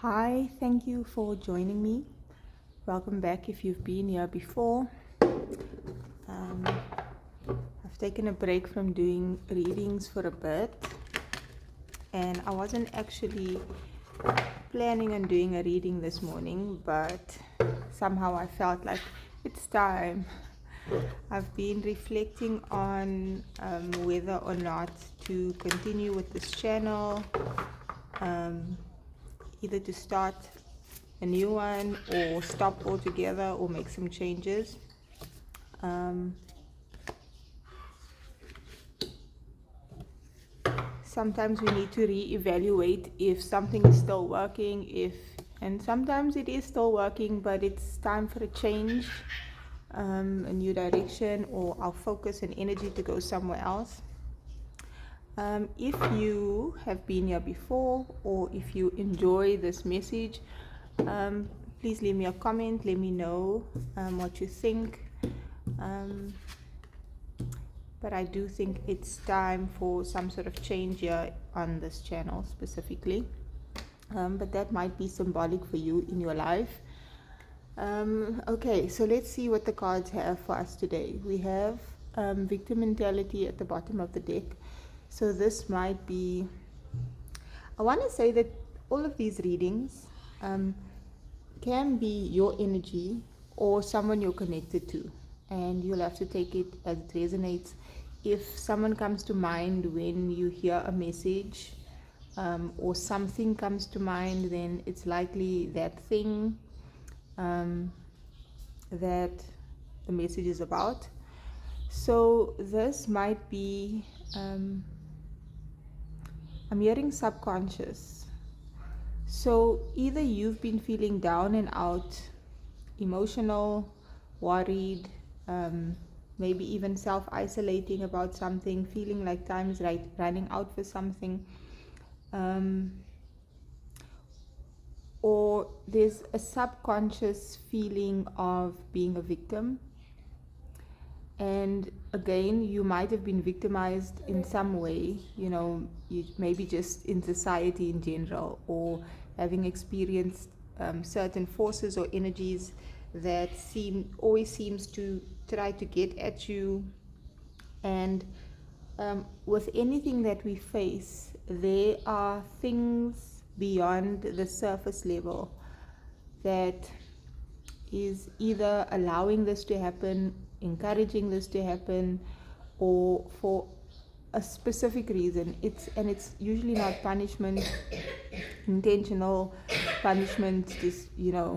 Hi, thank you for joining me. Welcome back if you've been here before. I've taken a break from doing readings for a bit, and I wasn't actually planning on doing a reading this morning, but somehow I felt like it's time. I've been reflecting on whether or not to continue with this channel, either to start a new one or stop altogether or make some changes. Sometimes we need to reevaluate if something is still working, and sometimes it is still working, but it's time for a change, a new direction, or our focus and energy to go somewhere else. If you have been here before, or if you enjoy this message, please leave me a comment. Let me know what you think. But I do think it's time for some sort of change here on this channel specifically. But that might be symbolic for you in your life. Okay, so let's see what the cards have for us today. We have victim mentality at the bottom of the deck. So this might be, I want to say that all of these readings can be your energy or someone you're connected to, and you'll have to take it as it resonates. If someone comes to mind when you hear a message, or something comes to mind, then it's likely that thing that the message is about. So this might be, I'm hearing subconscious. So either you've been feeling down and out, emotional, worried, maybe even self-isolating about something, feeling like time is running out for something, or there's a subconscious feeling of being a victim. And again, you might have been victimized in some way, maybe just in society in general, or having experienced certain forces or energies that always seems to try to get at you. And with anything that we face, there are things beyond the surface level that is either allowing this to happen, encouraging this to happen, or for a specific reason. It's usually not punishment, intentional punishment. Just the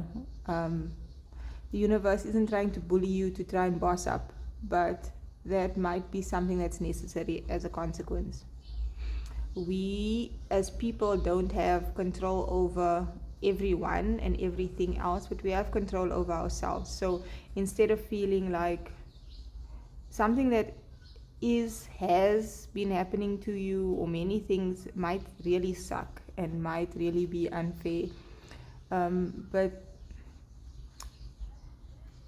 universe isn't trying to bully you to try and boss up, but that might be something that's necessary as a consequence. We as people don't have control over everyone and everything else, but we have control over ourselves. So instead of feeling like something that has been happening to you, or many things might really suck and might really be unfair, but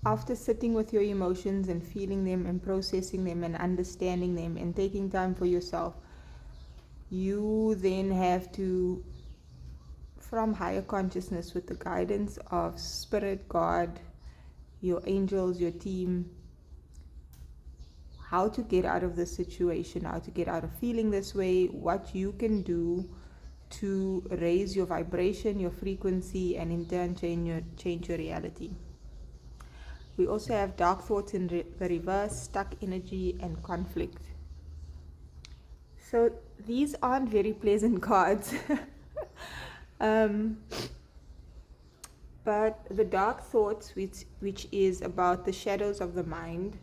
after sitting with your emotions and feeling them and processing them and understanding them and taking time for yourself, you then have to, from higher consciousness, with the guidance of Spirit, God, your angels, your team, how to get out of this situation, how to get out of feeling this way, what you can do to raise your vibration, your frequency, and in turn change your reality. We also have dark thoughts in the reverse, stuck energy, and conflict. So these aren't very pleasant cards. But the dark thoughts, which is about the shadows of the mind,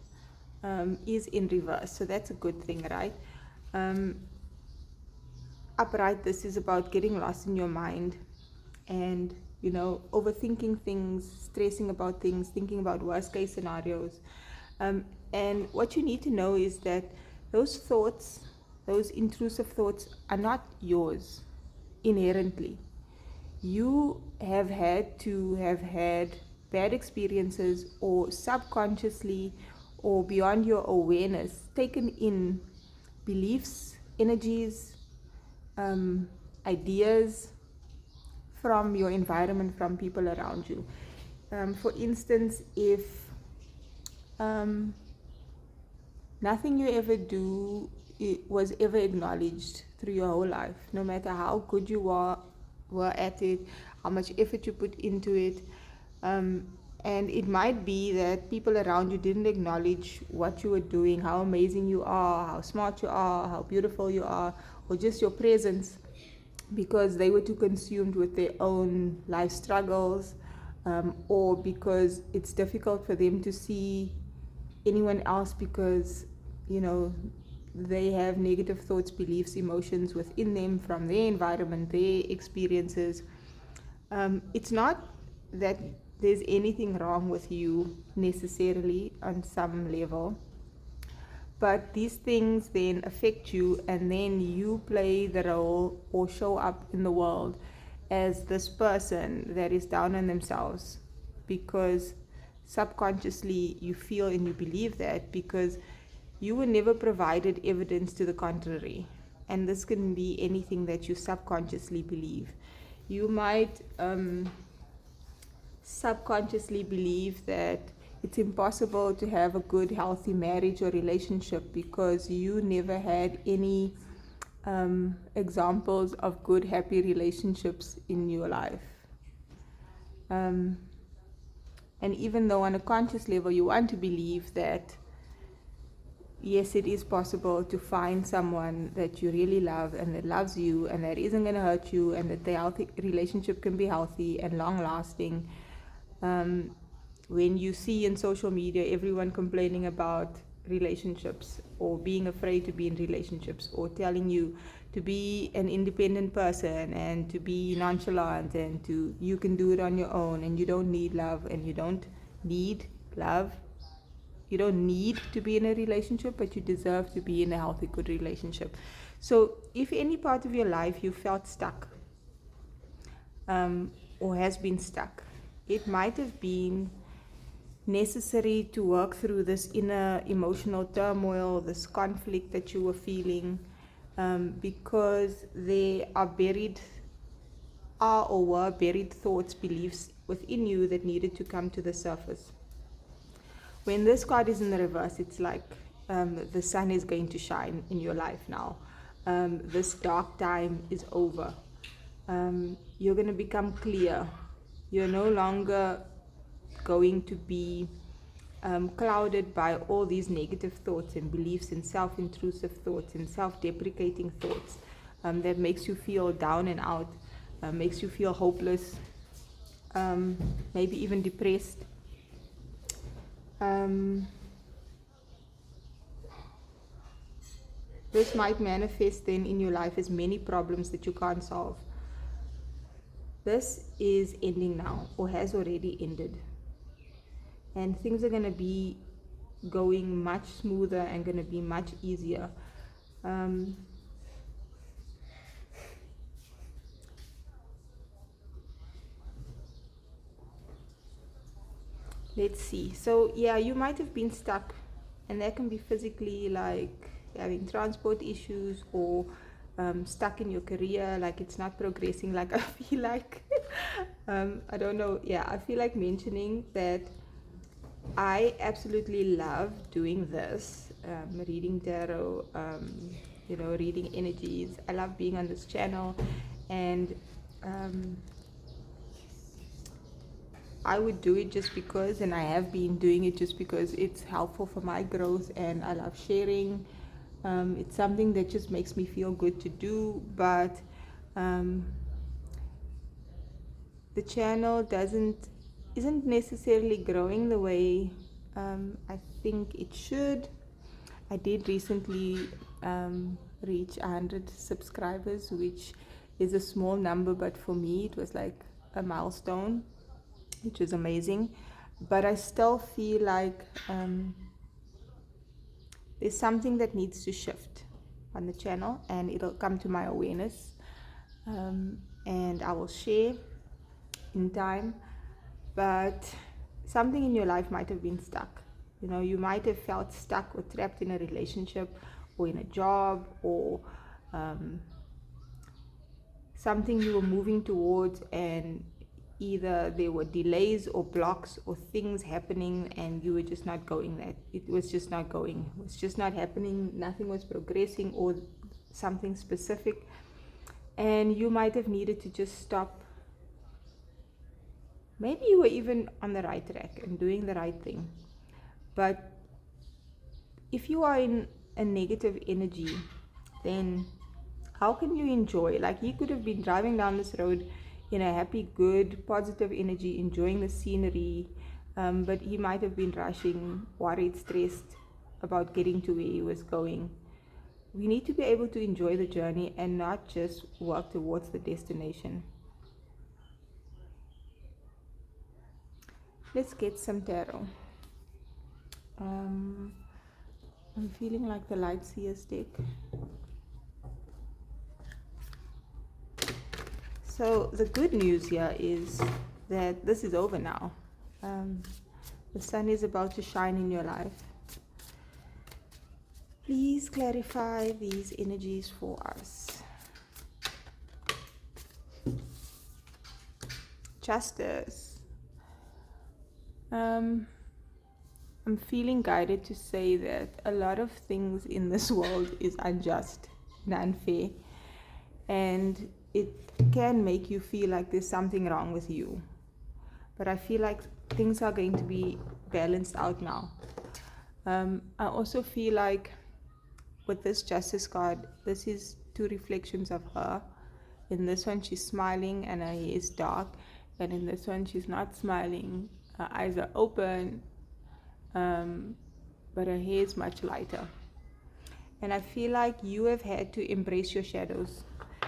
is in reverse. So that's a good thing, right? Upright, this is about getting lost in your mind and overthinking things, stressing about things, thinking about worst case scenarios. And what you need to know is that those thoughts, those intrusive thoughts, are not yours inherently. You have had bad experiences, or subconsciously or beyond your awareness taken in beliefs, energies, ideas, from your environment, from people around you. For instance, if nothing you ever do was ever acknowledged through your whole life, no matter how good you were at it, how much effort you put into it. And it might be that people around you didn't acknowledge what you were doing, how amazing you are, how smart you are, how beautiful you are, or just your presence, because they were too consumed with their own life struggles, or because it's difficult for them to see anyone else because, they have negative thoughts, beliefs, emotions within them from their environment, their experiences. It's not that there's anything wrong with you necessarily on some level, but these things then affect you, and then you play the role or show up in the world as this person that is down on themselves, because subconsciously you feel and you believe that, because you were never provided evidence to the contrary. And this can be anything that you subconsciously believe. You might subconsciously believe that it's impossible to have a good, healthy marriage or relationship because you never had any examples of good, happy relationships in your life. And even though on a conscious level you want to believe that yes, it is possible to find someone that you really love and that loves you and that isn't going to hurt you, and that the healthy relationship can be healthy and long lasting. When you see in social media everyone complaining about relationships or being afraid to be in relationships, or telling you to be an independent person and to be nonchalant and you can do it on your own and you don't need love and you don't need love. You don't need to be in a relationship, but you deserve to be in a healthy, good relationship. So if any part of your life you felt stuck, or has been stuck, it might have been necessary to work through this inner emotional turmoil, this conflict that you were feeling, because there were buried thoughts, beliefs within you that needed to come to the surface. When this card is in the reverse, it's like the sun is going to shine in your life now. This dark time is over. You're going to become clear. You're no longer going to be clouded by all these negative thoughts and beliefs and self-intrusive thoughts and self-deprecating thoughts that makes you feel down and out, makes you feel hopeless, maybe even depressed. This might manifest then in your life as many problems that you can't solve. This is ending now, or has already ended. And things are going to be going much smoother and going to be much easier. Let's see. So yeah, you might have been stuck, and that can be physically, like having transport issues, or stuck in your career, like it's not progressing. Like I feel like I don't know. Yeah, I feel like mentioning that I absolutely love doing this, reading tarot, reading energies. I love being on this channel, and I would do it just because, and I have been doing it just because it's helpful for my growth, and I love sharing. It's something that just makes me feel good to do, but the channel isn't necessarily growing the way I think it should. I did recently reach 100 subscribers, which is a small number, but for me it was like a milestone, which is amazing. But I still feel like there's something that needs to shift on the channel, and it'll come to my awareness, and I will share in time. But something in your life might have been stuck. You might have felt stuck or trapped in a relationship or in a job, or something you were moving towards, and either there were delays or blocks or things happening, and you were just not going that. It was just not going. It was just not happening. Nothing was progressing or something specific. And you might have needed to just stop. Maybe you were even on the right track and doing the right thing. But if you are in a negative energy, then how can you enjoy? Like, you could have been driving down this road in a happy, good, positive energy, enjoying the scenery, but he might have been rushing, worried, stressed about getting to where he was going. We need to be able to enjoy the journey and not just work towards the destination. Let's get some tarot. I'm feeling like the light seer's deck. So the good news here is that this is over now. The sun is about to shine in your life. Please clarify these energies for us. Justice. I'm feeling guided to say that a lot of things in this world is unjust and unfair, and it can make you feel like there's something wrong with you. But I feel like things are going to be balanced out now. I also feel like with this Justice card, this is two reflections of her. In this one, she's smiling and her hair is dark, and in this one, she's not smiling. Her eyes are open, but her hair is much lighter. And I feel like you have had to embrace your shadows,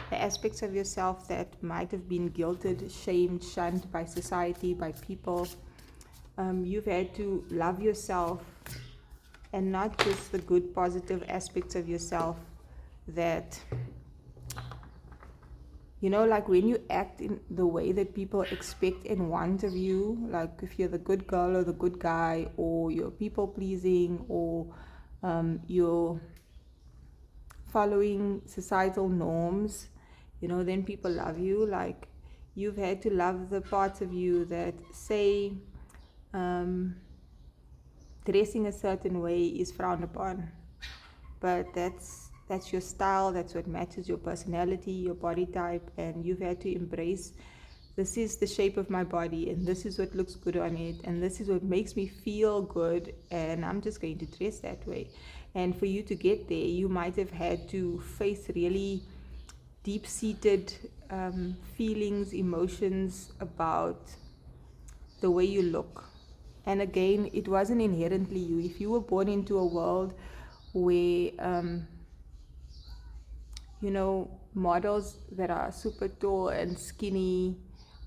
the aspects of yourself that might have been guilted, shamed, shunned by society, by people. You've had to love yourself, and not just the good, positive aspects of yourself that, you know, like when you act in the way that people expect and want of you, like if you're the good girl or the good guy, or you're people pleasing, or you're following societal norms, you know, then people love you. Like, you've had to love the parts of you that say dressing a certain way is frowned upon, but that's your style, that's what matches your personality, your body type, and you've had to embrace, this is the shape of my body, and this is what looks good on it, and this is what makes me feel good, and I'm just going to dress that way. And for you to get there, you might have had to face really deep-seated feelings, emotions about the way you look. And again, it wasn't inherently you. If you were born into a world where, you know, models that are super tall and skinny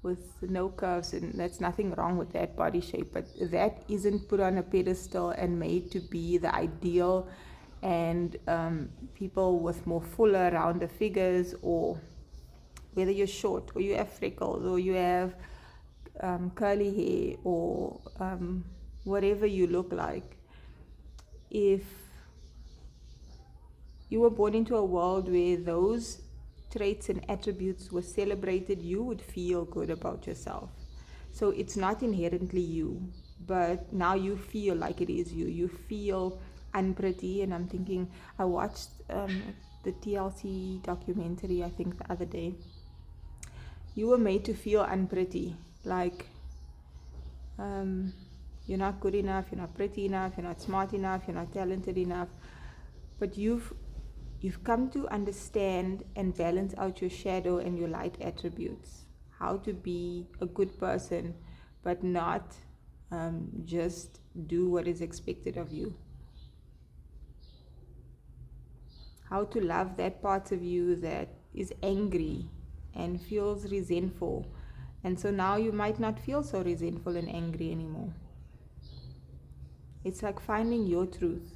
with no curves, and that's nothing wrong with that body shape, but that isn't put on a pedestal and made to be the ideal, and people with more fuller, rounder figures, or whether you're short or you have freckles or you have curly hair, or whatever you look like, if you were born into a world where those traits and attributes were celebrated, you would feel good about yourself. So it's not inherently you, but now you feel like it is you. You feel unpretty. And I'm thinking, I watched the TLC documentary, I think, the other day. You were made to feel unpretty, like you're not good enough, you're not pretty enough, you're not smart enough, you're not talented enough. But you've come to understand and balance out your shadow and your light attributes, how to be a good person, but not just do what is expected of you. How to love that part of you that is angry and feels resentful. And so now you might not feel so resentful and angry anymore. It's like finding your truth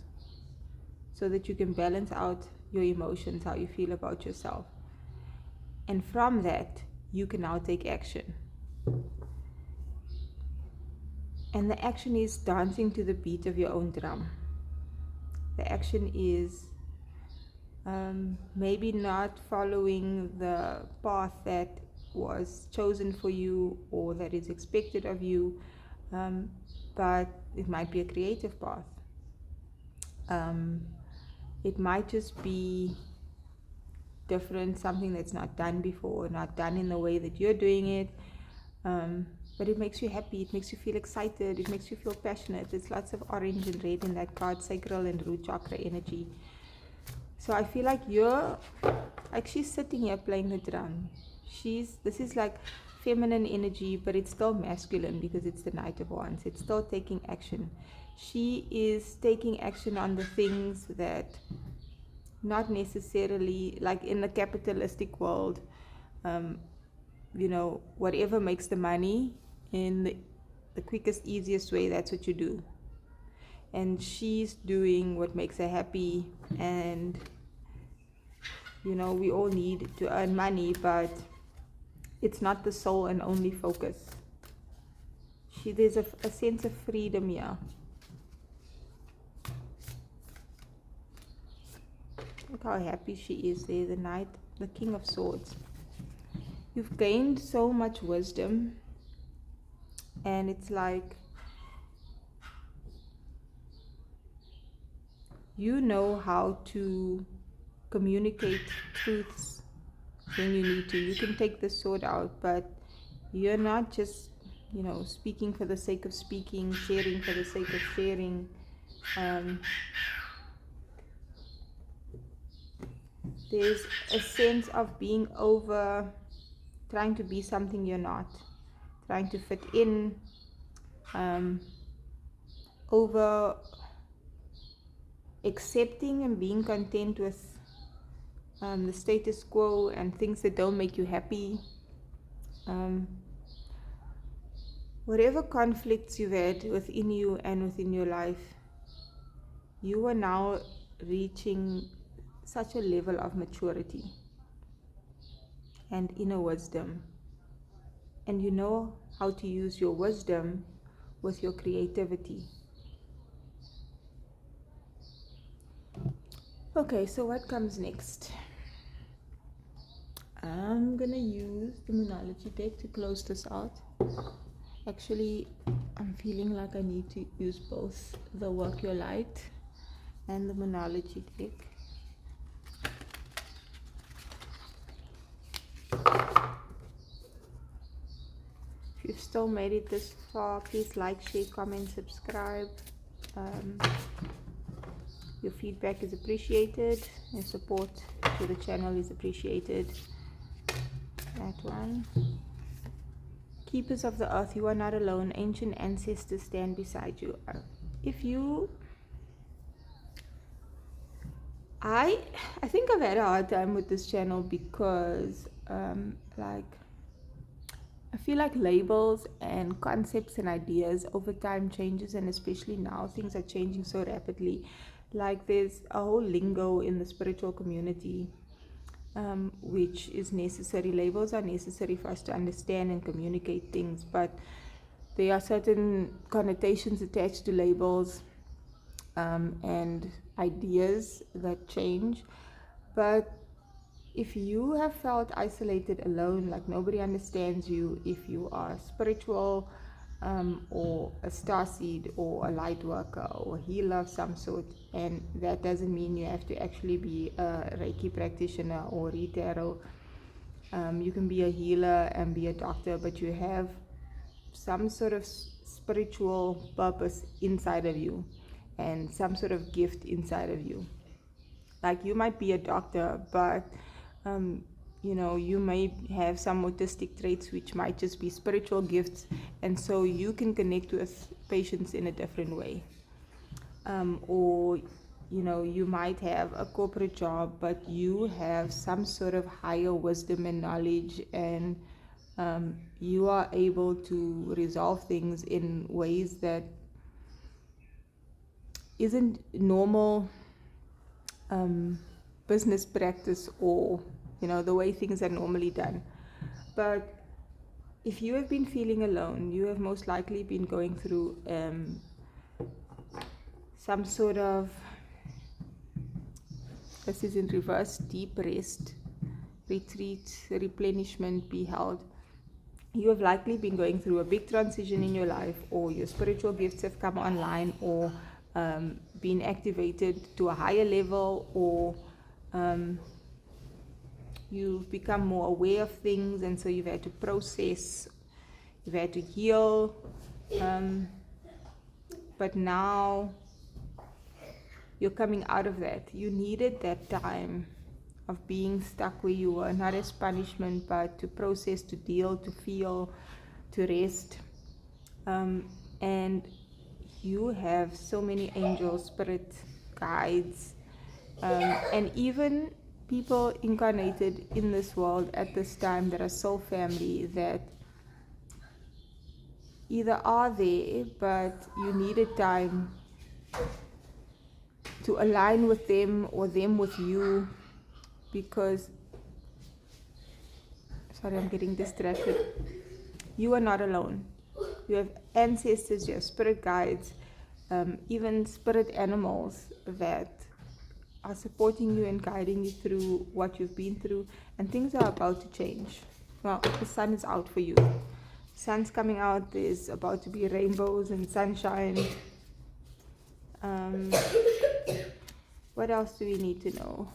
so that you can balance out your emotions, how you feel about yourself. And from that, you can now take action. And the action is dancing to the beat of your own drum. The action is maybe not following the path that was chosen for you or that is expected of you, but it might be a creative path. It might just be different, something that's not done before, not done in the way that you're doing it, but it makes you happy, it makes you feel excited, it makes you feel passionate. There's lots of orange and red in that card, sacral and root chakra energy. So I feel like you're actually sitting here playing the drum. This is like feminine energy, but it's still masculine because it's the Knight of Wands. It's still taking action. She is taking action on the things that not necessarily, like in the capitalistic world, whatever makes the money in the quickest, easiest way, that's what you do. And she's doing what makes her happy. And we all need to earn money, but it's not the sole and only focus. There's a sense of freedom here. Look how happy she is there, the Knight, the King of Swords. You've gained so much wisdom, and it's like you know how to communicate truths when you need to. You can take the sword out, but you're not just speaking for the sake of speaking, sharing for the sake of sharing. There's a sense of being trying to be something you're not, trying to fit in, over accepting and being content with the status quo and things that don't make you happy. Whatever conflicts you've had within you and within your life, you are now reaching such a level of maturity and inner wisdom, and you know how to use your wisdom with your creativity. Okay, so what comes next? I'm gonna use the Moonology deck to close this out. Actually, I'm feeling like I need to use both the Work Your Light and the Moonology deck. If you've still made it this far, please like, share, comment, subscribe. Your feedback is appreciated, and support to the channel is appreciated. That one. Keepers of the earth, you are not alone. Ancient ancestors stand beside you. I think I've had a hard time with this channel because I feel like labels and concepts and ideas over time changes, and especially now things are changing so rapidly. Like there's a whole lingo in the spiritual community, which is necessary. Labels are necessary for us to understand and communicate things, but there are certain connotations attached to labels and ideas that change. But if you have felt isolated, alone, like nobody understands you, if you are spiritual, or a starseed or a light worker or healer of some sort, and that doesn't mean you have to actually be a Reiki practitioner or read tarot. You can be a healer and be a doctor, but you have some sort of spiritual purpose inside of you and some sort of gift inside of you. Like you might be a doctor, but you may have some autistic traits which might just be spiritual gifts, and so you can connect with patients in a different way. Or you might have a corporate job, but you have some sort of higher wisdom and knowledge, and you are able to resolve things in ways that isn't normal business practice, or the way things are normally done. But if you have been feeling alone, you have most likely been going through some sort of This is in reverse: deep rest, retreat, replenishment, be held. You have likely been going through a big transition in your life, or your spiritual gifts have come online, or been activated to a higher level, or you've become more aware of things, and so you've had to process, you've had to heal. But now you're coming out of that. You needed that time of being stuck where you were, not as punishment, but to process, to deal, to feel, to rest. And you have so many angels, spirit guides, and even people incarnated in this world at this time that are soul family, that either are there, but you needed time to align with them, or them with you, because, sorry, I'm getting distracted. You are not alone. You have ancestors, you have spirit guides, even spirit animals that are supporting you and guiding you through what you've been through, and things are about to change. Well, the sun is out for you. Sun's coming out. There's about to be rainbows and sunshine. What else do we need to know?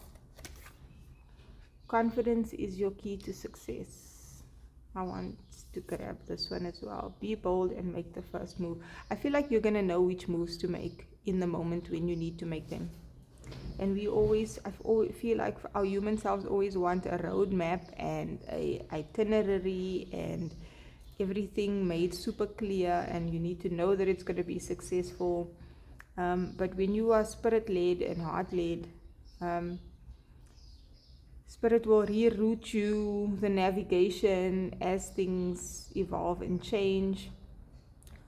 Confidence is your key to success. I want to grab this one as well. Be bold and make the first move. I feel like you're going to know which moves to make in the moment when you need to make them. And I feel like our human selves always want a roadmap and a itinerary and everything made super clear, and you need to know that it's going to be successful. But when you are spirit-led and heart-led, Spirit will reroute you, the navigation, as things evolve and change.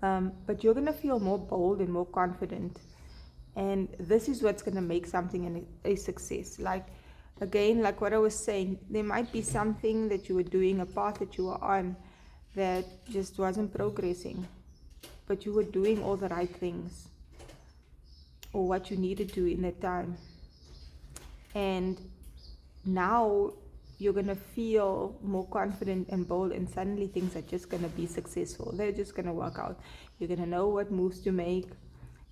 But you're going to feel more bold and more confident. And this is what's going to make something a success. Like, again, like what I was saying, there might be something that you were doing, a path that you were on, that just wasn't progressing. But you were doing all the right things, or what you needed to in that time. And now you're going to feel more confident and bold, and suddenly things are just going to be successful. They're just going to work out. You're going to know what moves to make.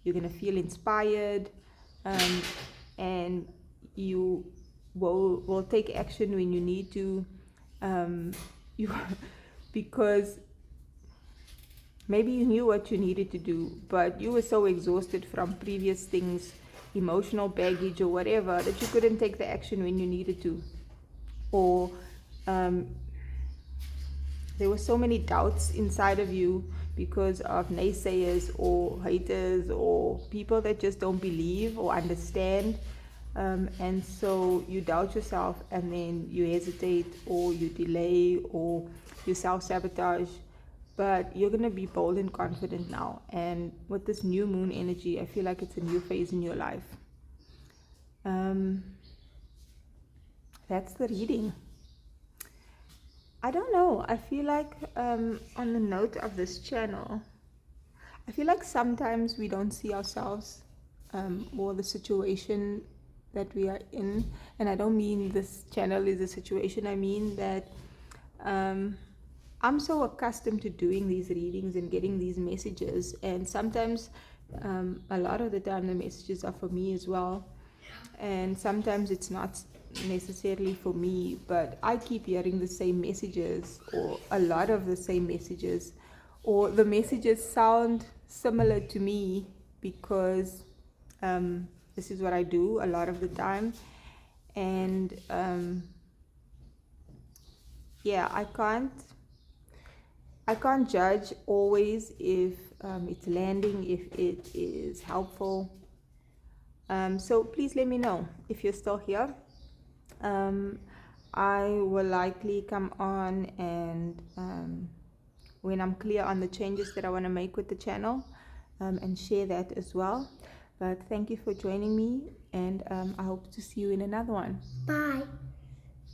You're going to feel inspired, and you will take action when you need to, because maybe you knew what you needed to do, but you were so exhausted from previous things, emotional baggage or whatever, that you couldn't take the action when you needed to. Or there were so many doubts inside of you because of naysayers or haters or people that just don't believe or understand. And so you doubt yourself, and then you hesitate, or you delay, or you self-sabotage. But you're going to be bold and confident now. And with this new moon energy, I feel like it's a new phase in your life. That's the reading. I don't know. I feel like on the note of this channel, I feel like sometimes we don't see ourselves or the situation that we are in. And I don't mean this channel is a situation. I mean that I'm so accustomed to doing these readings and getting these messages, and sometimes a lot of the time the messages are for me as well, and sometimes it's not necessarily for me, but I keep hearing the same messages, or a lot of the same messages, or the messages sound similar to me because this is what I do a lot of the time. And I can't judge always if it's landing, if it is helpful. So please let me know if you're still here. I will likely come on and when I'm clear on the changes that I want to make with the channel, and share that as well. But thank you for joining me, and I hope to see you in another one. Bye.